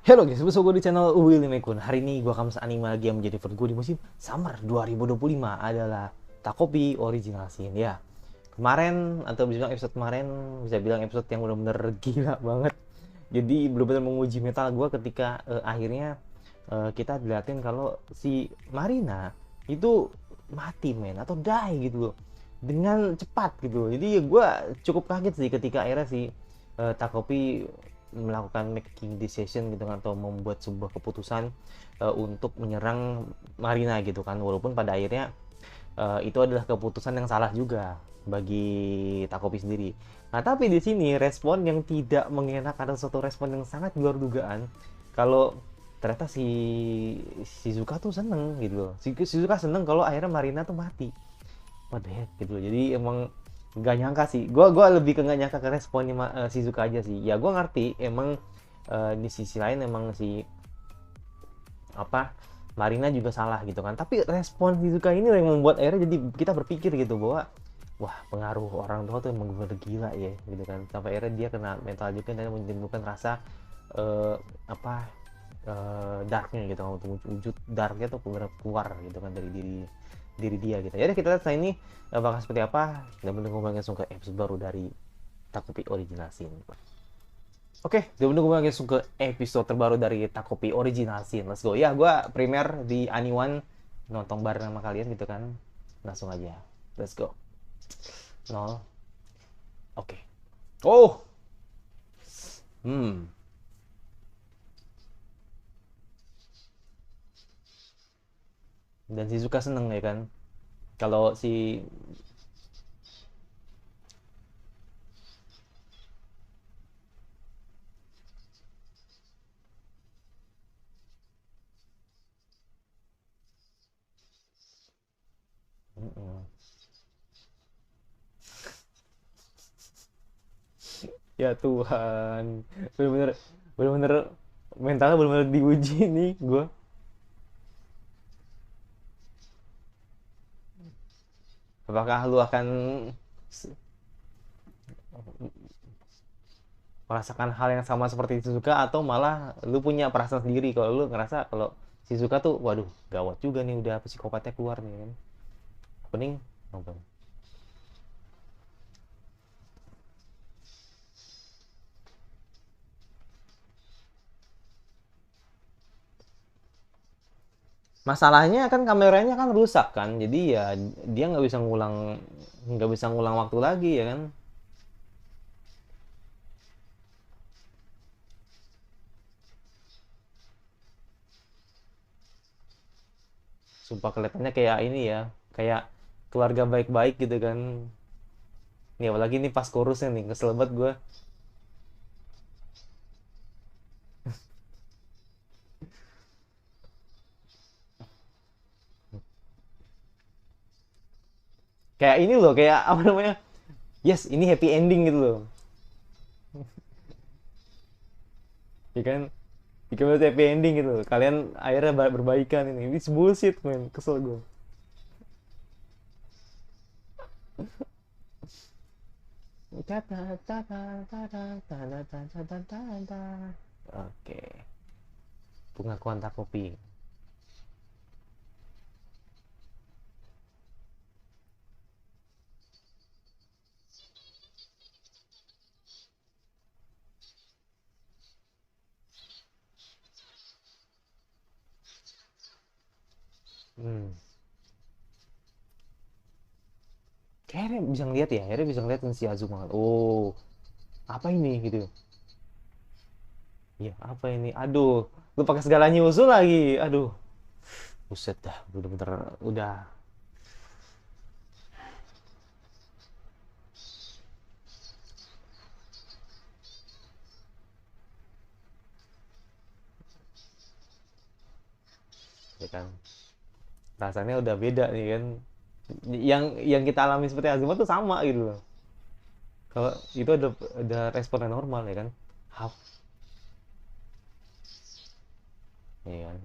Halo guys, bersama gue di channel Willy Mekun. Hari ini gue akan anime lagi yang menjadi favorit gue di musim Summer 2025 adalah Takopi Original Sin. Ya, kemarin atau bisa bilang episode kemarin bisa bilang episode yang benar-benar gila banget. Jadi benar-benar menguji mental gue ketika akhirnya kita dilihatin kalau si Marina itu mati men atau die gitu loh dengan cepat gitu. Jadi gue cukup kaget sih ketika akhirnya si Takopi melakukan making decision gitu kan, atau membuat sebuah keputusan untuk menyerang Marina gitu kan, walaupun pada akhirnya itu adalah keputusan yang salah juga bagi Takopi sendiri. Nah, tapi di sini respon yang tidak mengenakan atau suatu respon yang sangat di luar dugaan kalau ternyata si Shizuka tuh seneng gitu loh. Si Shizuka seneng kalau akhirnya Marina tuh mati. What the heck gitu loh. Jadi emang nggak nyangka sih. Gua lebih ke nggak nyangka ke responnya Shizuka aja sih. Ya gua ngerti emang di sisi lain emang si apa Marina juga salah gitu kan. Tapi respon Shizuka ini yang membuat akhirnya jadi kita berpikir gitu bahwa wah, pengaruh orang tua tuh emang bener gila ya gitu kan. Sampai akhirnya dia kena mental juga dan menimbulkan rasa eh, apa darknya gitu kan, untuk wujud darknya tuh bener keluar gitu kan dari diri diri dia gitu. Jadi kita lihat ini bakal seperti apa. Kita menunggu langsung ke episode baru dari Takopi Original Sin. Oke, kita menunggu langsung ke episode terbaru dari Takopi Original Sin. Let's go. Ya, gue primer di Aniwan nonton bareng sama kalian gitu kan. Langsung aja. Let's go. Nol. Oke. Oh. Hmm. Dan si Zuka seneng ya kan. Kalau si Mm-mm. Ya Tuhan, bener-bener bener-bener mentalnya bener-bener diuji nih gue. Apakah lu akan merasakan hal yang sama seperti Shizuka, atau malah lu punya perasaan sendiri kalau lu ngerasa kalau Shizuka tuh waduh gawat juga nih, udah psikopatnya keluar nih kan. Pening nonton. Masalahnya kan kameranya kan rusak kan, jadi ya dia nggak bisa ngulang waktu lagi ya kan. Sumpah kelihatannya kayak ini ya, kayak keluarga baik-baik gitu kan. Nih apalagi nih pas chorusnya nih kesel banget gue. Kayak ini loh, kayak apa namanya, yes ini happy ending gitu loh ya kan. Jika happy ending gitu loh, kalian akhirnya berbaikan, ini bullshit man, kesel gue. Oke, pengakuan Takopi. hmm. Kayaknya bisa ngeliat ya, akhirnya bisa ngeliat si Azuma. Oh, apa ini gitu. Iya, apa ini? Aduh, lu pakai segala nyusul lagi. Aduh, buset dah, bener-bener udah ya kan. Rasanya udah beda nih kan. Yang kita alami seperti Azuma tuh sama gitu loh. Kalau itu ada responnya normal ya kan. Hap, ya kan.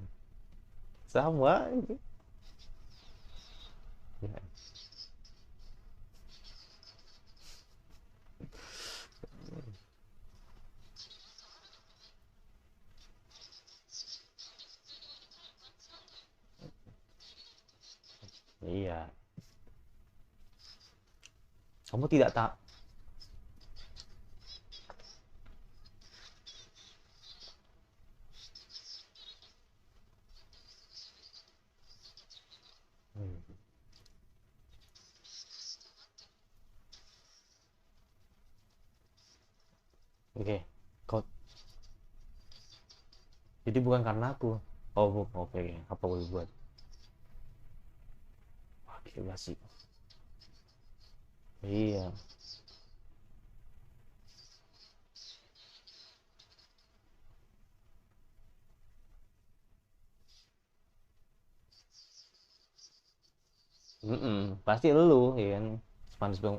Sama. Ya. Iya, kamu tidak tak. Hmm. Oke, kau jadi bukan karena aku. Oh, oke, apa boleh buat? Wah, gila sih. Iya. Pasti lu, ya kan? Manusia,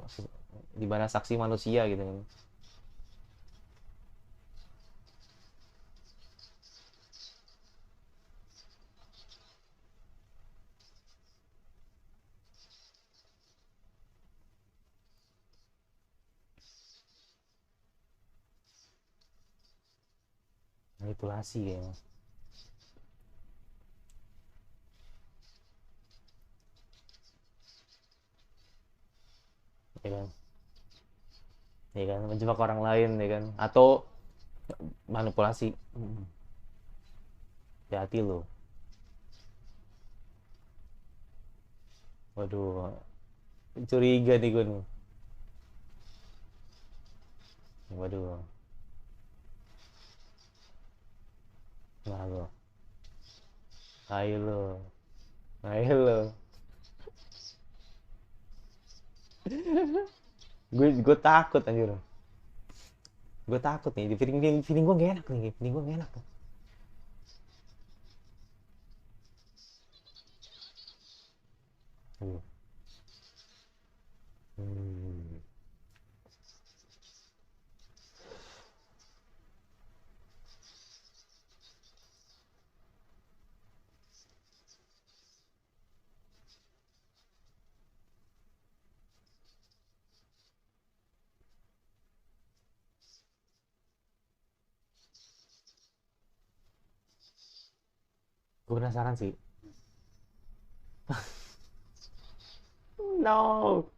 di mana saksi manusia gitu kan. Manipulasi ya. Ya kan? Ya kan, menjebak orang lain ya kan, atau manipulasi. Hati-hati lo. Waduh, curiga nih gue nih. Waduh, nah lo, ayo lo, ayo lo. Gue takut anjir. Gue takut nih, di feeling gue gak enak nih, feeling gue gak enak. Hmm. Hmm. Gue penasaran sih. No,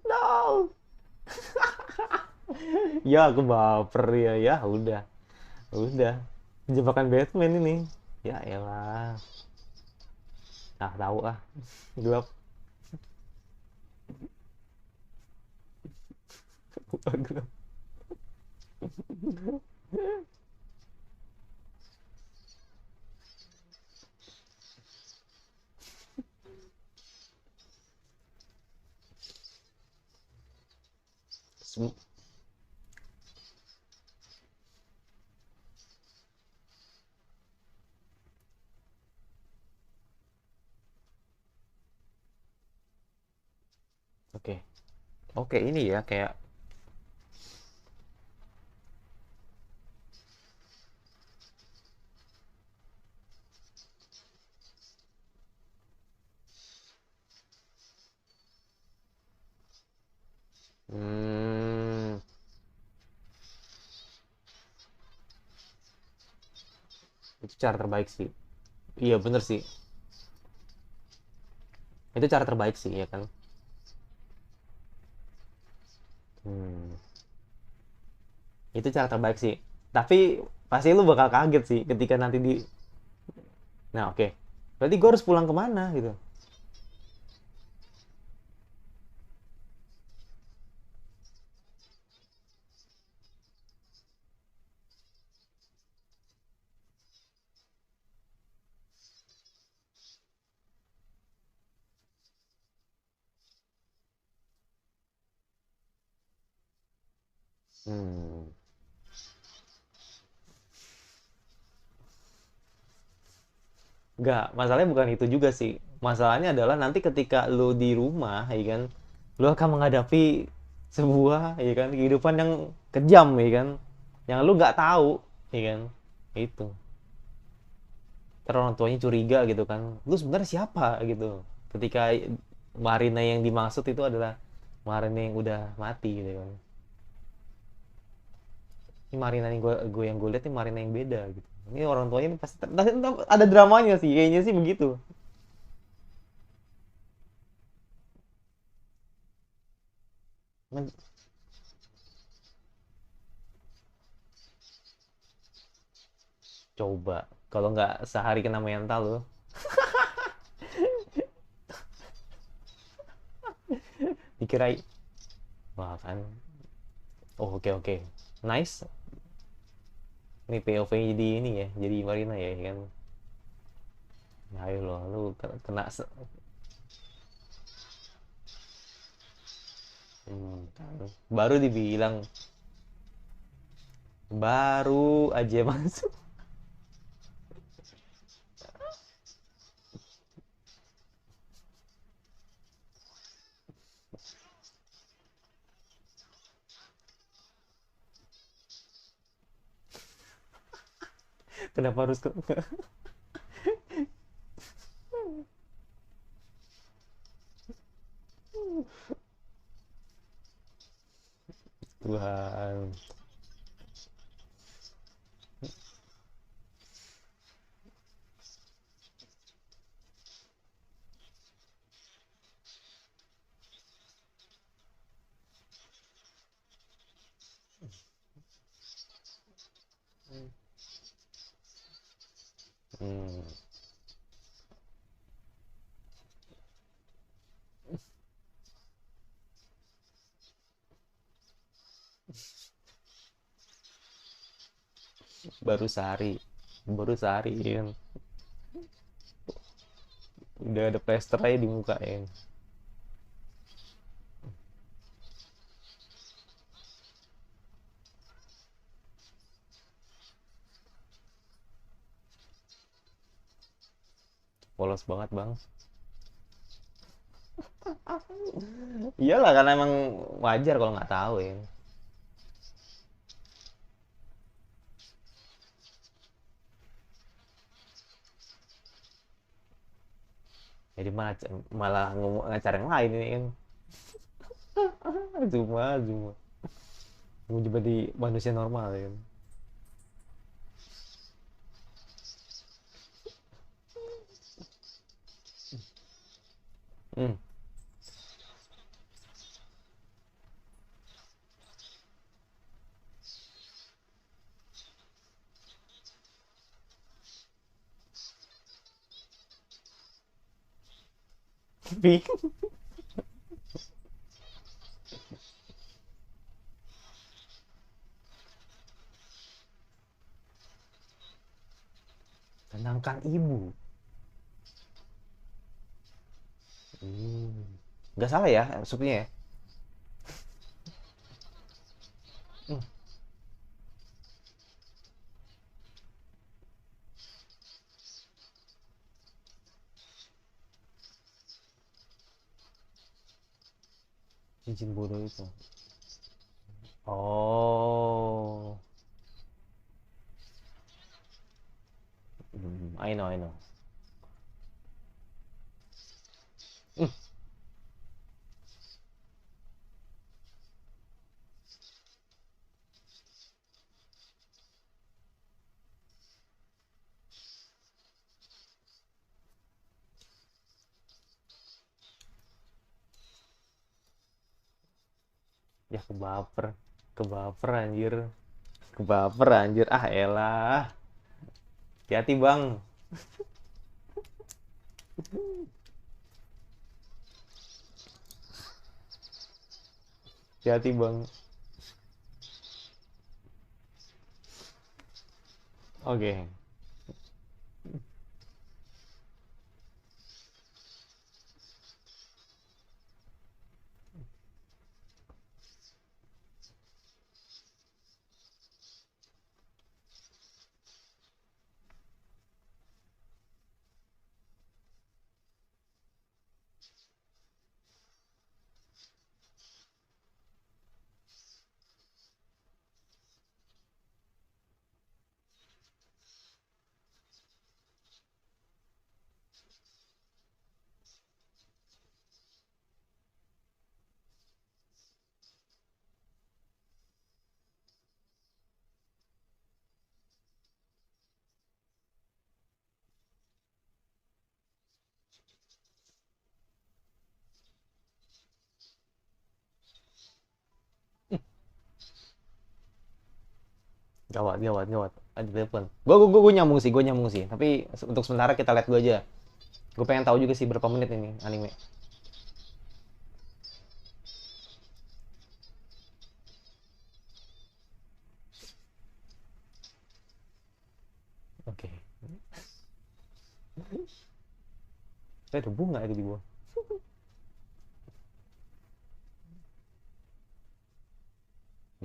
no. Ya aku baper ya, ya udah, udah. Jebakan Batman ini. Ya elah, nah tahu ah, gelap. Gelap. Oke, oke ini ya kayak. Hmm, itu cara terbaik sih. Iya bener sih. Itu cara terbaik sih ya kan. Hmm, itu cara terbaik sih. Tapi pasti lu bakal kaget sih ketika nanti di. Nah oke. Berarti gue harus pulang kemana gitu. Hmm. Enggak, masalahnya bukan itu juga sih. Masalahnya adalah nanti ketika lu di rumah, ya kan, lu akan menghadapi sebuah, ya kan, kehidupan yang kejam, ya kan, yang lu nggak tahu, ya kan, itu. Terus orang tuanya curiga gitu kan, lu sebenarnya siapa gitu. Ketika Marina yang dimaksud itu adalah Marina yang udah mati gitu kan. Ini Marina yang gue lihat ini Marina yang beda gitu. Ini orang tuanya ini pasti ada dramanya sih, kayaknya sih begitu. Coba kalau nggak sehari kena mental loh. Dikira wah kan. Oh, oke oke. Nice. Ini POV jadi ini ya, jadi Marina ya kan. Ya, ayo loh, lu kena kan. Baru dibilang baru aja masuk. Kenapa harus ke Tuhan. Hmm, baru sehari. Baru sehari kan. Udah ada plester aja di muka ya. Polos banget, Bang. Iyalah karena emang wajar kalau nggak tahu ya. Jadi malah ngomong ngacar yang lain ini kan. Cuma cuma mau coba di manusia normal ya kan. Hmm. Tapi tenangkan ibu. Hmm. Nggak salah ya supnya ya. Hmm. Cincin bodoh itu. Oh. I know, I know. Hmm. Ya kebaper. Kebaper anjir. Kebaper anjir. Ah elah. Hati-hati bang. Hati-hati bang. Oke. Gawat, gawat, gawat. Ada telepon. Gue nyambung sih, gue nyambung sih. Tapi untuk sementara kita lihat dulu aja. Gue pengen tahu juga sih berapa menit ini anime. Oke. Ada bunga itu di bawah.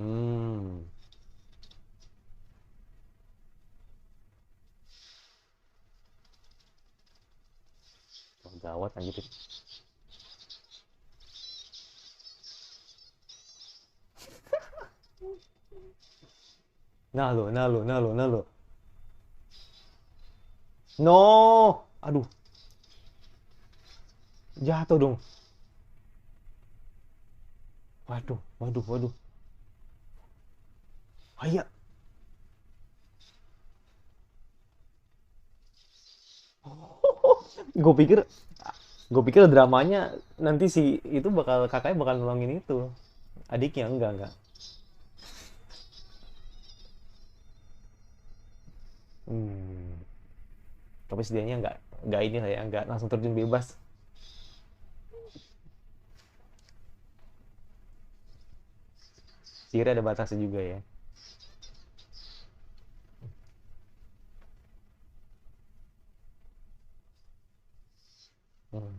Hmm. Oh, gawat anjir. Nah lo, nah lo, nah lo, nah lo. No. Aduh, jatuh dong. Waduh, waduh, waduh. Ayah. gue pikir gue pikir dramanya nanti si itu bakal kakaknya bakal nolongin itu adiknya, enggak. Hmm. Tapi setidaknya enggak ini lah ya, enggak langsung terjun bebas. Sihir ada batasnya juga ya. Hmm.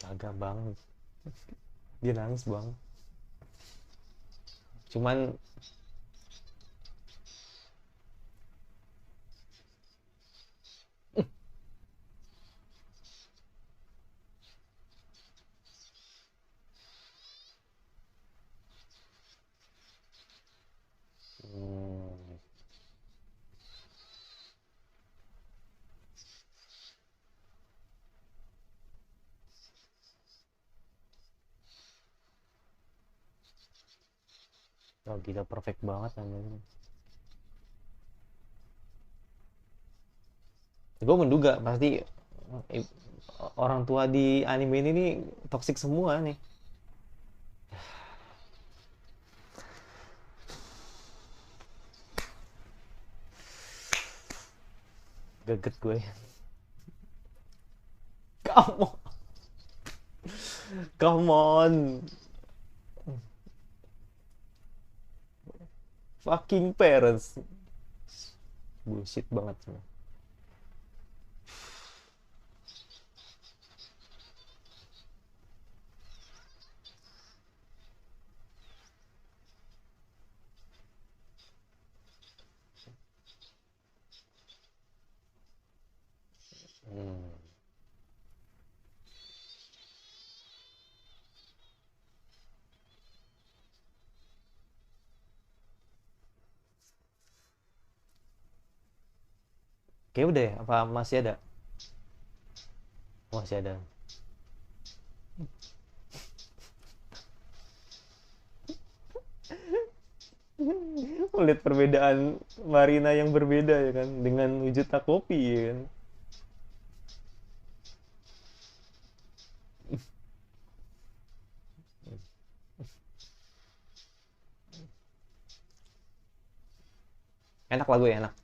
Agak bang, dia nangis bang. Cuman hmm, oh gila perfect banget namanya. Gue menduga pasti eh, orang tua di anime ini nih toksik semua nih. Geget gue. Come on, come on, fucking parents. Bullshit banget semua. Hmm. Kayak udah ya, apa masih ada? Oh, masih ada. Lihat perbedaan Marina yang berbeda ya kan dengan wujud Takopi ya kan. Enak lagu ya, enak.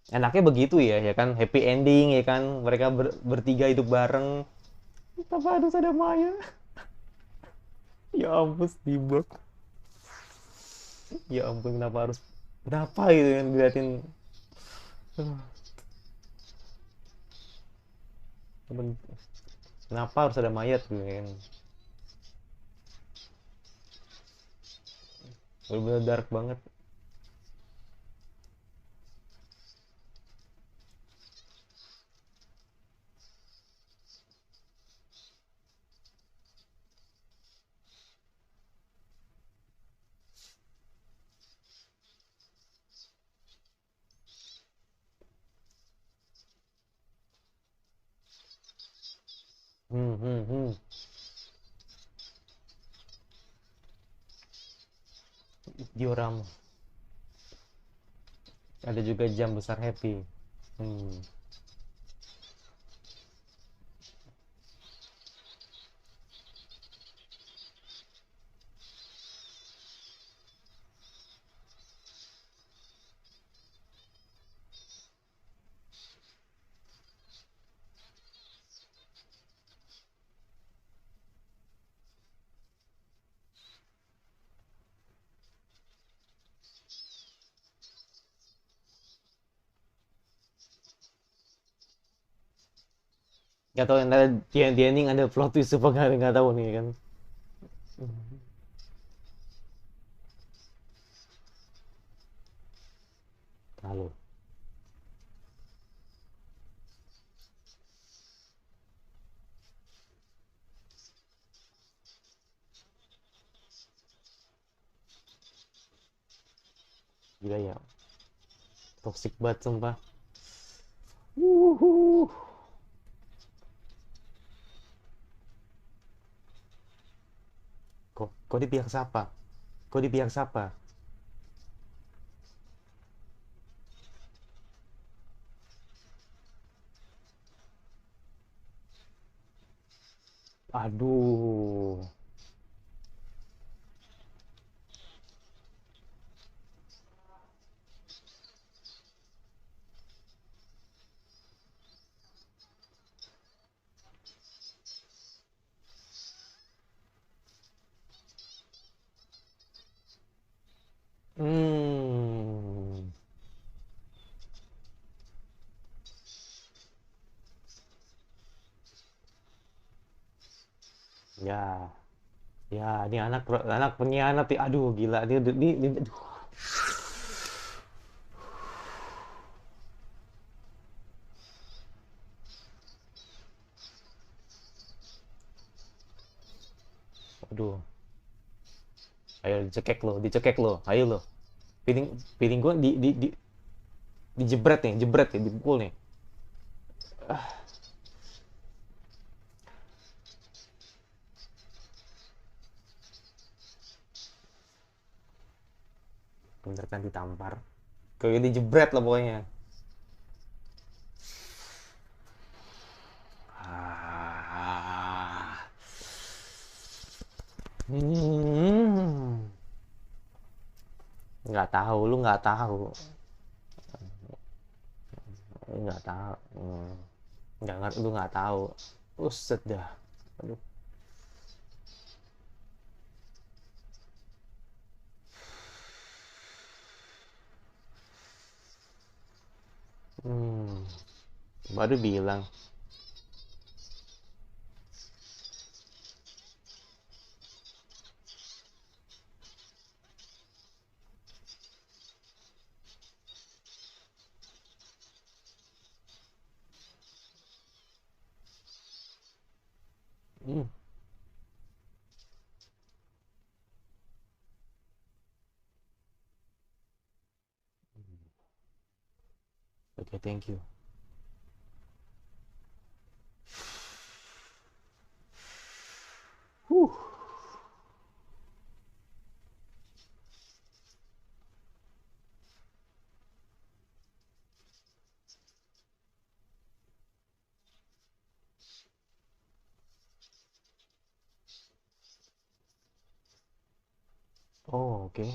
Enaknya begitu ya, ya kan happy ending ya kan mereka bertiga hidup bareng tanpa harus ada Maya. Ya ampun Steve, ya ampun kenapa gitu kan diliatin. Kenapa harus ada mayat gitu kan. Bener-bener dark banget. Diorama. Ada juga jam besar Happy. Hmm. Gak tau yang ada di ending ada plot twist apa nggak tahu nih kan. Lalu gila ya, toxic banget sumpah. Wuhu. Kok di pihak siapa? Kok di pihak siapa? Aduh. Hmm. Ya, ya, ini anak pengkhianat ya. Aduh, gila. Aduh. Aduh. Ayo dicekek lo. Ayo lo. Piring piring gua dijebret nih, jebret ya, dipukul nih. Bener kan ditampar. Kayak dijebret lah pokoknya. Ah. Hmm. Nggak tahu, lu nggak tahu. Nggak tahu. Nggak ngerti, lu nggak tahu. Buset dah. Aduh. Hmm. Baru bilang. Hmm. Oke, okay, thank you. Huh. Oh, oke. Okay.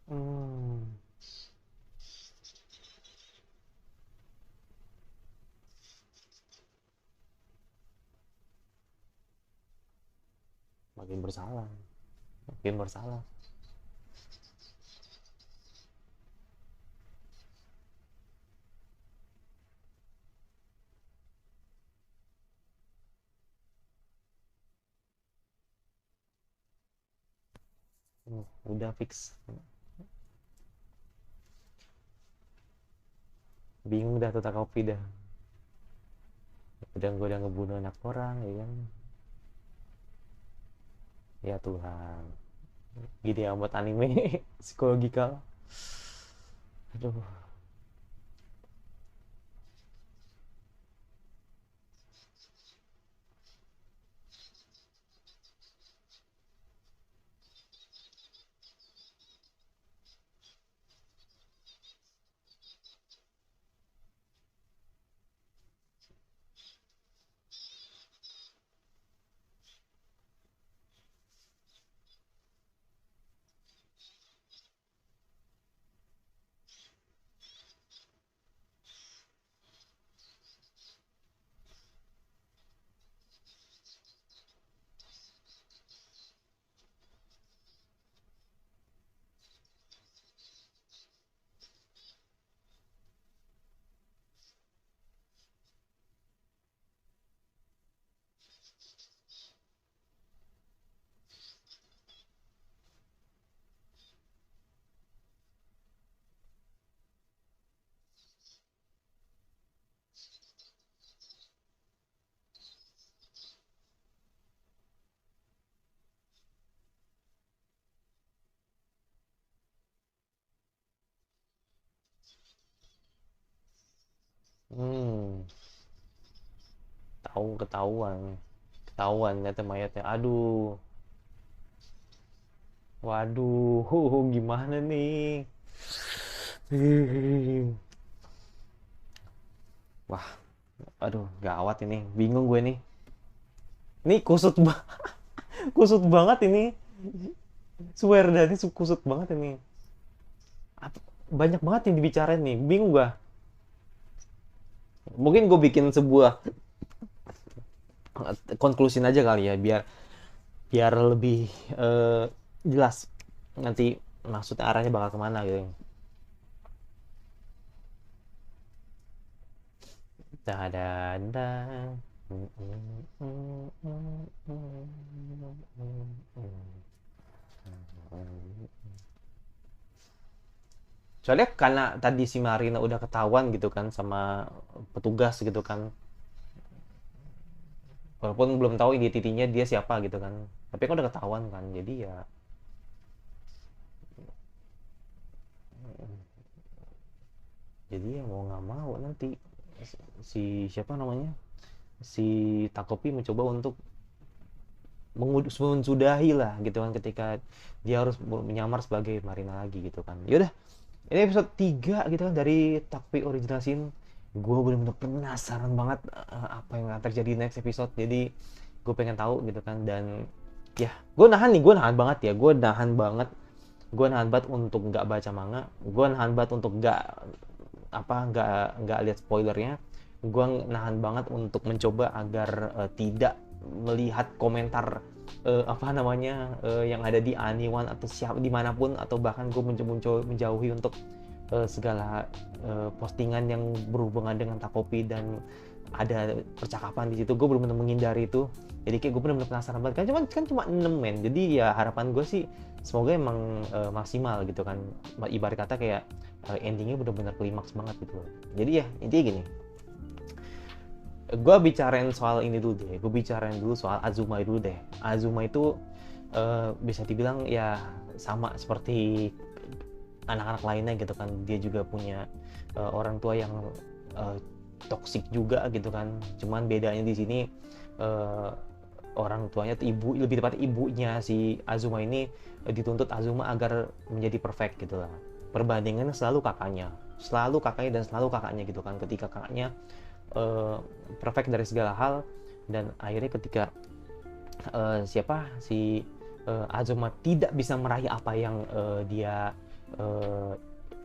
Hmm. Makin bersalah. Makin bersalah. Udah fix. Bingung dah tuh kopi dah. Gue udah ngebunuh anak orang ya kan. Ya Tuhan. Gini amat anime psikologikal. Aduh. Hmm, ketahuan ternyata mayatnya. Aduh, waduh, gimana nih? Wah, aduh, gawat ini. Bingung gue nih. Ini kusut banget ini. Swear dah, ini kusut banget ini. Banyak banget yang dibicarain nih. Bingung gue. Mungkin gue bikin sebuah konklusin aja kali ya, biar biar lebih jelas nanti maksudnya arahnya bakal kemana gitu. Dadadang. Soalnya karena tadi si Marina udah ketahuan gitu kan sama petugas gitu kan, walaupun belum tahu identitinya dia siapa gitu kan, tapi kan udah ketahuan kan, jadi ya mau nggak mau nanti si siapa namanya, si Takopi mencoba untuk mensudahi lah gitu kan, ketika dia harus menyamar sebagai Marina lagi gitu kan. Yaudah, ini episode 3 gitu kan dari Takopi Original Sin. Gue bener-bener penasaran banget apa yang akan terjadi next episode, jadi gue pengen tahu gitu kan. Dan ya gue nahan banget ya, gue nahan banget untuk nggak baca manga, gue nahan banget untuk nggak lihat spoilernya, gue nahan banget untuk mencoba agar tidak melihat komentar apa namanya yang ada di Aniwan atau siapa dimanapun, atau bahkan gue mencoba menjauhi untuk segala postingan yang berhubungan dengan Takopi dan ada percakapan di situ. Gue benar-benar menghindari itu, jadi kayak gue benar-benar penasaran banget kan cuma 6 men, jadi ya harapan gue sih semoga emang maksimal gitu kan, ibarat kata kayak endingnya benar-benar klimaks banget gitu. Jadi ya intinya gini, gue bicarain soal ini dulu deh, gue bicarain dulu soal Azuma dulu deh. Azuma itu bisa dibilang ya sama seperti anak-anak lainnya gitu kan, dia juga punya orang tua yang toksik juga gitu kan, cuman bedanya di sini orang tuanya tuh lebih tepatnya ibunya si Azuma ini dituntut Azuma agar menjadi perfect gitu lah. Perbandingannya selalu kakaknya dan selalu kakaknya gitu kan, ketika kakaknya perfect dari segala hal, dan akhirnya ketika Azuma tidak bisa meraih uh,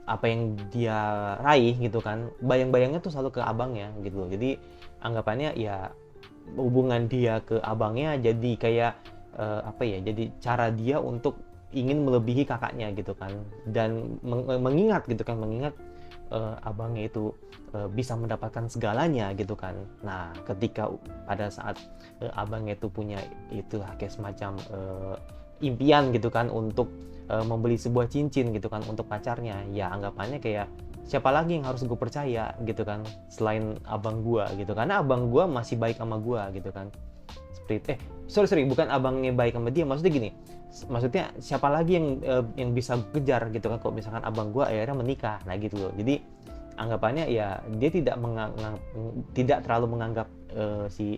apa yang dia raih gitu kan, bayang-bayangnya tuh selalu ke abangnya gitu. Jadi anggapannya ya hubungan dia ke abangnya jadi kayak jadi cara dia untuk ingin melebihi kakaknya gitu kan, dan mengingat abangnya itu bisa mendapatkan segalanya gitu kan. Nah, ketika pada saat abangnya itu punya itulah kayak semacam impian gitu kan untuk membeli sebuah cincin gitu kan untuk pacarnya, ya anggapannya kayak siapa lagi yang harus gue percaya gitu kan selain abang gua gitu, karena abang gua masih baik sama gua gitu kan. Seperti sorry bukan abangnya baik sama dia, maksudnya gini, maksudnya siapa lagi yang bisa kejar gitu kan kalau misalkan abang gua akhirnya menikah, nah gitu loh. Jadi anggapannya ya dia tidak terlalu menganggap si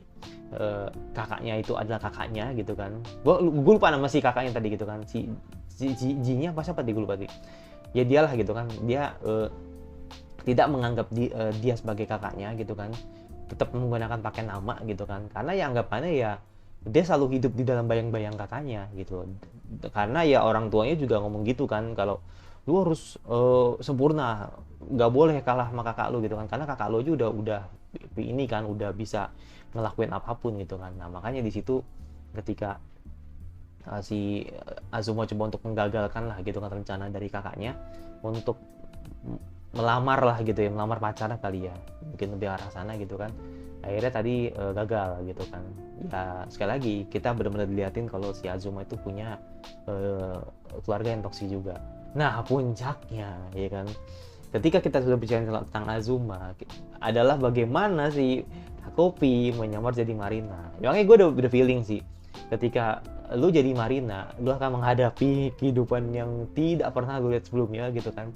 kakaknya itu adalah kakaknya gitu kan. Gue lupa nama si kakaknya tadi gitu kan, si Jinya apa siapa tadi, gue lupa tadi. Ya dialah gitu kan, dia tidak menganggap dia sebagai kakaknya gitu kan, tetap menggunakan pakai nama gitu kan, karena ya anggapannya ya dia selalu hidup di dalam bayang-bayang kakaknya gitu. Karena ya orang tuanya juga ngomong gitu kan, kalau lu harus sempurna, nggak boleh kalah sama kakak lu gitu kan, karena kakak lu aja udah ini kan udah bisa ngelakuin apapun gitu kan. Nah makanya di situ ketika si Azuma coba untuk menggagalkan lah gitu kan rencana dari kakaknya untuk melamar lah gitu ya, melamar pacarnya kali ya, mungkin lebih arah sana gitu kan. Akhirnya tadi gagal gitu kan. Ya sekali lagi kita benar-benar dilihatin kalau si Azuma itu punya keluarga yang toksik juga. Nah puncaknya ya kan, ketika kita sudah bicara tentang Azuma adalah bagaimana si Takopi menyamar jadi Marina. Makanya gue udah feeling sih, ketika lu jadi Marina, lu akan menghadapi kehidupan yang tidak pernah lu lihat sebelumnya gitu kan.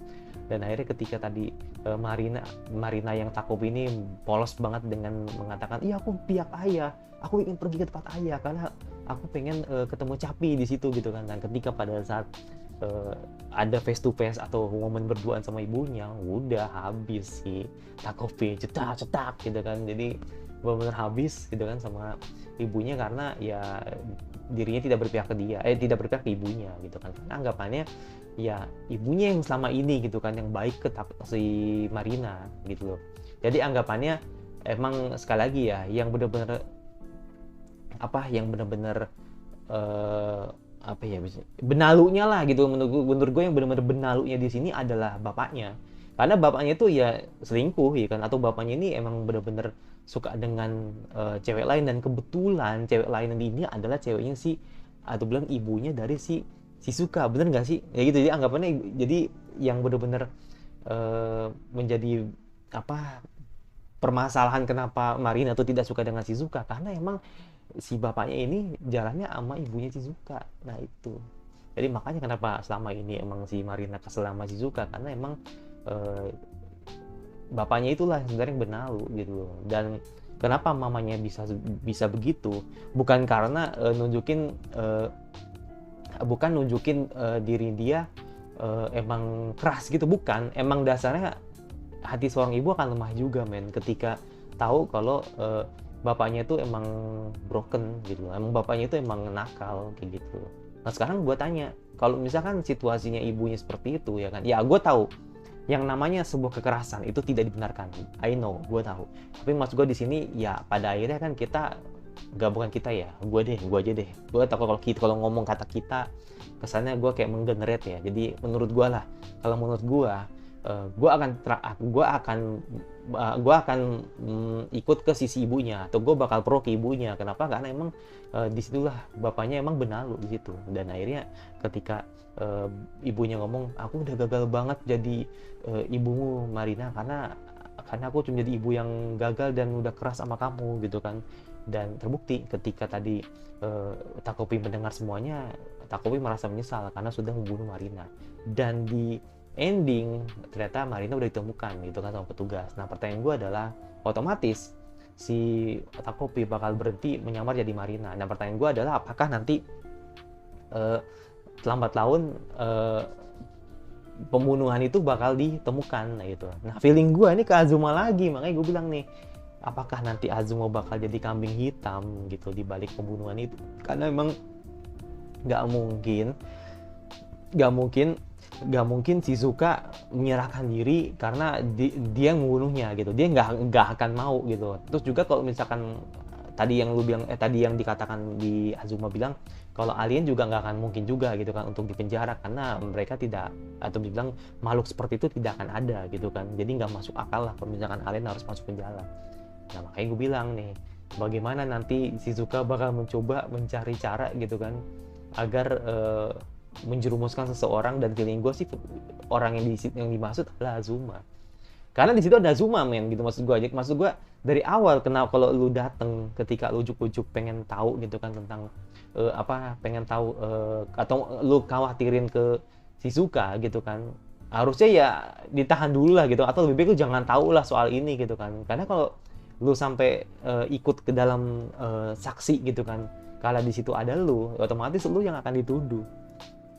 Dan akhirnya ketika tadi Marina yang Takopi ini polos banget dengan mengatakan, iya aku pihak ayah, aku ingin pergi ke tempat ayah karena aku pengen ketemu Capi di situ gitu kan. Dan ketika pada saat ada face to face atau momen berduaan sama ibunya, udah habis si Takopi, cetak gitu kan. Jadi benar-benar habis gitu kan sama ibunya karena ya dirinya tidak berpihak ke dia, tidak berpihak ke ibunya gitu kan. Karena anggapannya ya ibunya yang selama ini gitu kan yang baik ke si Marina gitu loh. Jadi anggapannya emang sekali lagi ya yang benar-benar apa ya benalunya lah gitu, menurut gue yang benar-benar benalunya di sini adalah bapaknya, karena bapaknya itu ya selingkuh ya kan, atau bapaknya ini emang benar-benar suka dengan cewek lain, dan kebetulan cewek lain ini adalah ceweknya si atau bilang ibunya dari si Shizuka, bener nggak sih ya gitu. Jadi anggapannya jadi yang benar-benar menjadi apa permasalahan kenapa Marina tuh tidak suka dengan Shizuka, karena emang si bapaknya ini jalannya sama ibunya Shizuka. Nah itu jadi makanya kenapa selama ini emang si Marina kesel sama Shizuka, karena emang bapaknya itulah sebenarnya yang benalu gitu loh. Dan kenapa mamanya bisa begitu, bukan karena bukan nunjukin diri dia emang keras gitu, bukan, emang dasarnya hati seorang ibu akan lemah juga men ketika tahu kalau bapaknya itu emang broken gitu, emang bapaknya itu emang nakal kayak gitu. Nah sekarang gue tanya, kalau misalkan situasinya ibunya seperti itu ya kan, ya gue tahu yang namanya sebuah kekerasan itu tidak dibenarkan, I know, gue tahu. Tapi maksud gue di sini ya pada akhirnya kan kita, bukan kita ya, gue aja deh, gue takut kalau ngomong kata kita kesannya gue kayak menggenerate ya. Jadi menurut gue lah, kalau menurut gue ikut ke sisi ibunya, atau gue bakal pro ke ibunya. Kenapa? Karena emang disitulah bapaknya emang benalu di situ. Dan akhirnya ketika ibunya ngomong, aku udah gagal banget jadi ibumu Marina, karena aku cuma jadi ibu yang gagal dan udah keras sama kamu gitu kan. Dan terbukti ketika tadi Takopi mendengar semuanya, Takopi merasa menyesal karena sudah membunuh Marina. Dan di ending ternyata Marina udah ditemukan gitu kan sama petugas. Nah pertanyaan gue adalah, otomatis si Takopi bakal berhenti menyamar jadi Marina. Nah pertanyaan gue adalah, apakah nanti lambat laun pembunuhan itu bakal ditemukan. Nah gitu. Nah feeling gue ini ke Azuma lagi, makanya gue bilang nih, apakah nanti Azuma bakal jadi kambing hitam gitu di balik pembunuhan itu? Karena emang nggak mungkin Shizuka menyerahkan diri karena dia yang membunuhnya gitu. Dia nggak akan mau gitu. Terus juga kalau misalkan tadi yang lu bilang tadi yang dikatakan di Azuma bilang kalau alien juga nggak akan mungkin juga gitu kan untuk dipenjara, karena mereka tidak, atau dibilang makhluk seperti itu tidak akan ada gitu kan. Jadi nggak masuk akal lah kalau misalkan alien harus masuk penjara. Nah makanya gue bilang nih, bagaimana nanti Shizuka bakal mencoba mencari cara gitu kan agar menjerumuskan seseorang. Dan feeling gue sih orang yang dimaksud adalah Azuma, karena di situ ada Azuma men gitu. Maksud gue dari awal, kenapa kalau lu dateng ketika lu ujuk-ujuk pengen tahu gitu kan tentang pengen tahu atau lu khawatirin ke Shizuka gitu kan, harusnya ya ditahan dulu lah gitu, atau lebih baik lu jangan tahu lah soal ini gitu kan. Karena kalau lu sampai ikut ke dalam saksi gitu kan, kalau di situ ada lu, otomatis lu yang akan dituduh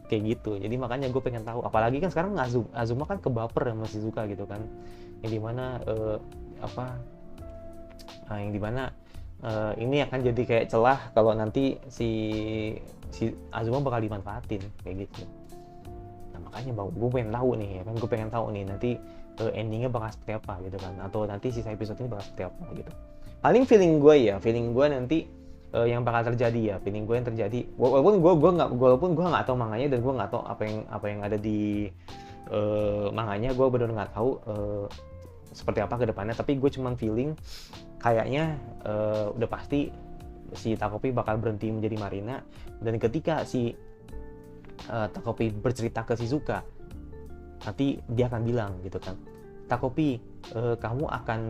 kayak gitu. Jadi makanya gue pengen tahu, apalagi kan sekarang Azuma kan kebaper sama Shizuka gitu kan, yang dimana ini akan jadi kayak celah kalau nanti si Azuma bakal dimanfaatin kayak gitu. Nah makanya gue pengen tahu nih ya kan, gue pengen tahu nih nanti endingnya bakal seperti apa gitu kan, atau nanti sisa episode ini bakal seperti apa gitu. Paling feeling gue nanti yang bakal terjadi ya, feeling gue yang terjadi, walaupun gue nggak tahu manganya, dan gue nggak tahu apa yang ada di manganya, gue benar nggak tahu seperti apa ke depannya. Tapi gue cuman feeling kayaknya udah pasti si Takopi bakal berhenti menjadi Marina. Dan ketika si Takopi bercerita ke Shizuka, nanti dia akan bilang gitu kan, Takopi, kamu akan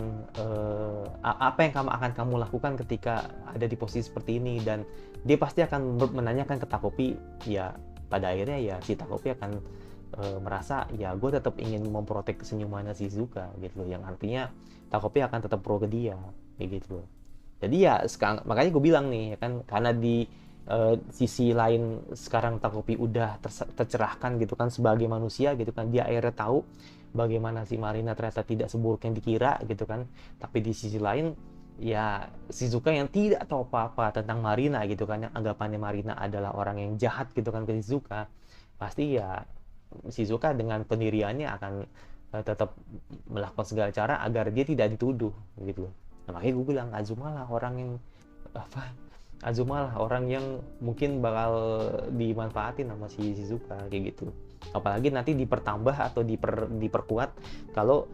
apa yang kamu lakukan ketika ada di posisi seperti ini. Dan dia pasti akan menanyakan ke Takopi, ya pada akhirnya ya si Takopi akan merasa ya gue tetap ingin memprotek senyumannya Shizuka gitu loh, yang artinya Takopi akan tetap pro ke dia kayak gitu loh. Jadi ya sekarang makanya gue bilang nih ya kan, karena di sisi lain sekarang Takopi udah tercerahkan gitu kan sebagai manusia gitu kan, dia akhirnya tahu bagaimana si Marina ternyata tidak seburuk yang dikira gitu kan. Tapi di sisi lain ya Shizuka yang tidak tahu apa-apa tentang Marina gitu kan, yang anggapannya Marina adalah orang yang jahat gitu kan ke Shizuka, pasti ya Shizuka dengan pendiriannya akan tetap melakukan segala cara agar dia tidak dituduh gitu loh. Nah, makanya gue bilang Azuma lah orang yang apa Azuma lah orang yang mungkin bakal dimanfaatin sama si Shizuka kayak gitu. Apalagi nanti dipertambah atau diperkuat kalau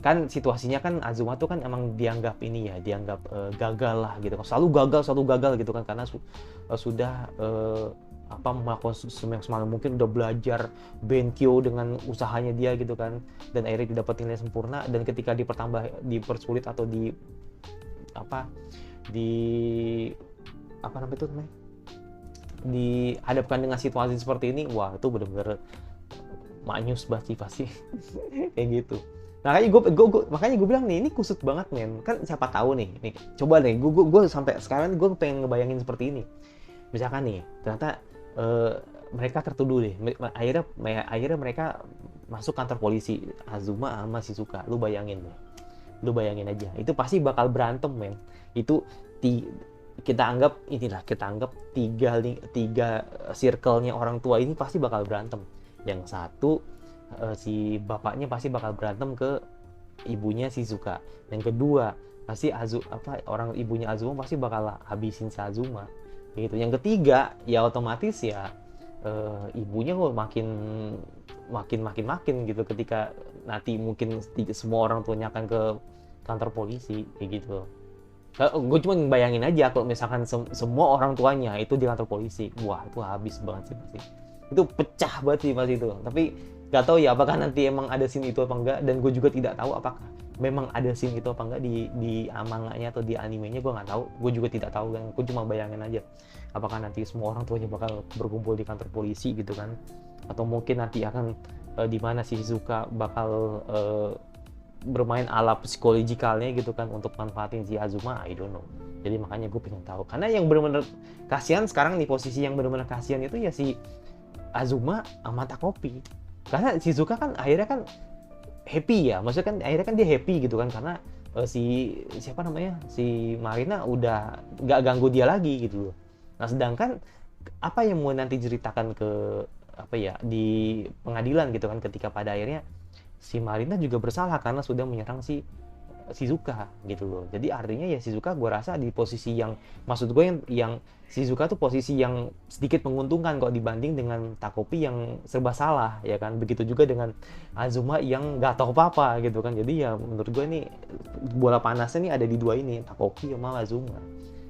kan situasinya kan Azuma tuh kan emang dianggap ini ya, dianggap gagal lah gitu kan, selalu gagal gitu kan, karena sudah melakukan semaksimal mungkin, udah belajar Benkyo dengan usahanya dia gitu kan, dan akhirnya didapat nilai sempurna, dan ketika dipersulit atau dihadapkan dengan situasi seperti ini, wah itu bener-bener manyus banget sih pasti kayak gitu. Nah, makanya gue bilang nih, ini kusut banget men, kan siapa tahu nih coba nih gue sampai sekarang gue pengen ngebayangin seperti ini. Misalkan nih ternyata mereka tertuduh deh, akhirnya mereka masuk kantor polisi, Azuma sama Shizuka. Lu bayangin aja, itu pasti bakal berantem men. Itu kita anggap tiga circle-nya orang tua ini pasti bakal berantem. Yang satu si bapaknya pasti bakal berantem ke ibunya Shizuka. Yang kedua pasti orang ibunya Azuma pasti bakal habisin si Azuma gitu. Yang ketiga ya otomatis ya ibunya kok makin gitu ketika nanti mungkin semua orang tuanya akan ke kantor polisi kayak gitu. Gue cuma bayangin aja kalau misalkan semua orang tuanya itu di kantor polisi, wah itu habis banget sih pasti. Itu pecah banget sih pasti itu. Tapi nggak tahu ya apakah nanti emang ada scene itu apa enggak, dan gue juga tidak tahu apakah memang ada scene itu apa enggak di manganya atau di animenya, gue nggak tahu. Gue juga tidak tahu kan, gue cuma bayangin aja apakah nanti semua orang tuanya bakal berkumpul di kantor polisi gitu kan, atau mungkin nanti akan di mana si Shizuka bakal bermain ala psikologikalnya gitu kan untuk manfaatin si Azuma, I don't know. Jadi makanya gue pengen tahu, karena yang benar-benar kasihan sekarang nih, posisi yang benar-benar kasihan itu ya si Azuma sama Takopi. Karena Shizuka kan akhirnya kan happy ya, maksudnya kan akhirnya kan dia happy gitu kan, karena si Marina udah nggak ganggu dia lagi gitu loh. Nah sedangkan apa yang mau nanti ceritakan ke di pengadilan gitu kan, ketika pada akhirnya si Marina juga bersalah karena sudah menyerang si Shizuka gitu loh. Jadi artinya ya Shizuka gue rasa di posisi yang, maksud gue yang Shizuka tuh posisi yang sedikit menguntungkan kok dibanding dengan Takopi yang serba salah ya kan. Begitu juga dengan Azuma yang nggak tahu apa-apa gitu kan. Jadi ya menurut gue nih bola panasnya nih ada di dua ini, Takopi sama Azuma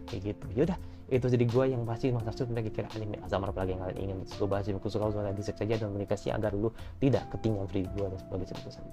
kayak gitu. Yaudah, itu jadi gue yang pasti masa sudah kira anime Azumar lagi yang kalian ingin gue bahas, suka saja dan komunikasi agar lu tidak ketinggalan video gue dan sebagainya.